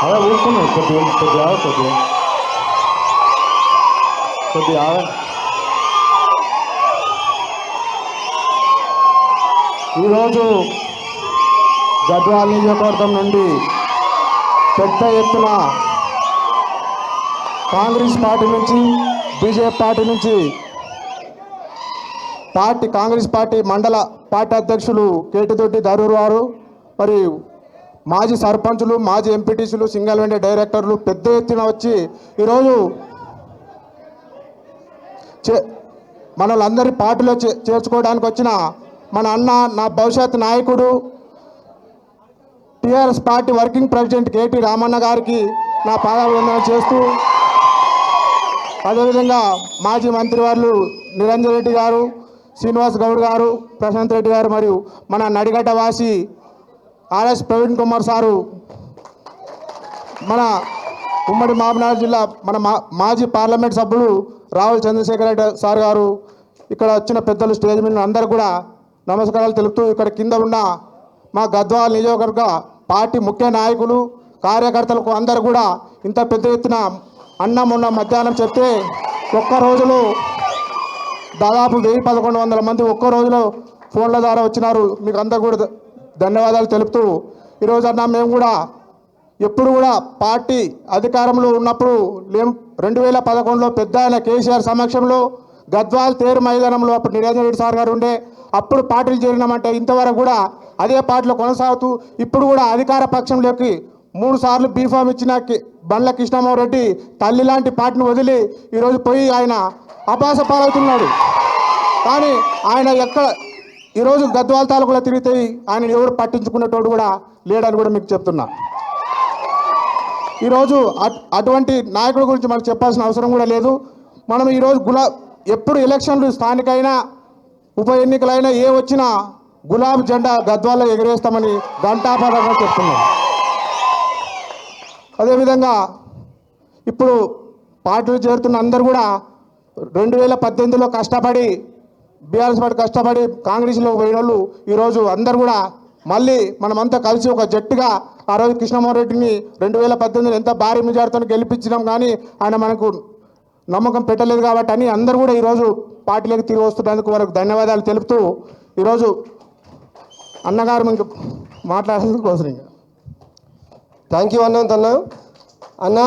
అలా ఊరుకున్నాయి కొద్దిగా ఈరోజు గద్వాల నియోజకవర్గం నుండి పెద్ద ఎత్తున కాంగ్రెస్ పార్టీ నుంచి బీజేపీ పార్టీ నుంచి కాంగ్రెస్ పార్టీ మండల పార్టీ అధ్యక్షులు కేటితోటి దరూర్ వారు, మరి మాజీ సర్పంచులు, మాజీ ఎంపీటీసీలు, సింగల్ విండో డైరెక్టర్లు పెద్ద ఎత్తున వచ్చి ఈరోజు మనలందరి పార్టీలో చేర్చుకోవడానికి వచ్చిన మన అన్న, నా భవిష్యత్ నాయకుడు, TRS party working president KT Ramanna గారికి నా పాదాభివందనం చేస్తూ, అదేవిధంగా మాజీ మంత్రి వాళ్ళు నిరంజన్ రెడ్డి గారు, శ్రీనివాస్ గౌడ్ గారు, ప్రశాంత్ రెడ్డి గారు, మరియు మన నడిగడ్డ వాసి ఆర్ఎస్ ప్రవీణ్ కుమార్ సారు, మన ఉమ్మడి మహబూబ్నగర్ జిల్లా మన మాజీ పార్లమెంట్ సభ్యులు రావుల చంద్రశేఖర్ రెడ్డి సార్ గారు, ఇక్కడ వచ్చిన పెద్దలు, స్టేజ్ మీద అందరూ కూడా నమస్కారాలు తెలుపుతూ, ఇక్కడ కింద ఉన్న మా గద్వాల నియోజకవర్గ పార్టీ ముఖ్య నాయకులు, కార్యకర్తలకు అందరూ కూడా ఇంత పెద్ద ఎత్తున అన్న మొన్న మధ్యాహ్నం చెప్తే ఒక్క రోజులో దాదాపు 1000-1100 మంది ఒక్క రోజులో ఫోన్ల ద్వారా వచ్చినారు. మీకు అందరూ కూడా ధన్యవాదాలు తెలుపుతూ, ఈరోజు అన్న మేము కూడా ఎప్పుడు కూడా పార్టీ అధికారంలో ఉన్నప్పుడు 2011లో పెద్ద ఆయన కేసీఆర్ సమక్షంలో గద్వాల్ తేరు మైదానంలో అప్పుడు నిరంజన్ రెడ్డి సార్ గారు ఉండే, అప్పుడు పార్టీలు చేరినామంటే ఇంతవరకు కూడా అదే పార్టీలో కొనసాగుతూ ఇప్పుడు కూడా అధికార పక్షంలోకి 3 సార్లు బీఫామ్ ఇచ్చిన బండ్ల కృష్ణమోహన్ రెడ్డి తల్లి లాంటి పార్టీని వదిలి ఈరోజు పోయి ఆయన అపాస పాలవుతున్నాడు. కానీ ఆయన ఎక్కడ ఈరోజు గద్వాల తాలూకులో తిరిగితే ఆయన ఎవరు పట్టించుకునేటోడు కూడా లేడని కూడా మీకు చెప్తున్నా. ఈరోజు అటువంటి నాయకుడి గురించి మనకు చెప్పాల్సిన అవసరం కూడా లేదు. మనం ఈరోజు ఎప్పుడు ఎలక్షన్లు స్థానికైనా ఉప ఎన్నికలైనా ఏ వచ్చినా గులాబీ జెండా గద్వాల్లో ఎగరేస్తామని ఘంటాపథంగా చెప్తున్నాం. అదేవిధంగా ఇప్పుడు పార్టీలు చేరుతున్న అందరూ కూడా 2018లో కష్టపడి బీఆర్ఎస్ పార్టీ కష్టపడి కాంగ్రెస్లో పోయిన వాళ్ళు ఈరోజు అందరూ కూడా మళ్ళీ మనమంతా కలిసి ఒక జట్టుగా ఆ రోజు కృష్ణమోహన్ రెడ్డిని 2018లో ఎంత భారీ మెజార్టీతో గెలిపించినాం, కానీ ఆయన మనకు నమ్మకం పెట్టలేదు కాబట్టి అని అందరూ కూడా ఈరోజు పార్టీలోకి తిరిగి వస్తున్నందుకు వారికి ధన్యవాదాలు తెలుపుతూ, ఈరోజు అన్నగారు మీకు మాట్లాడేందుకు కోసం థ్యాంక్ యూ అన్న.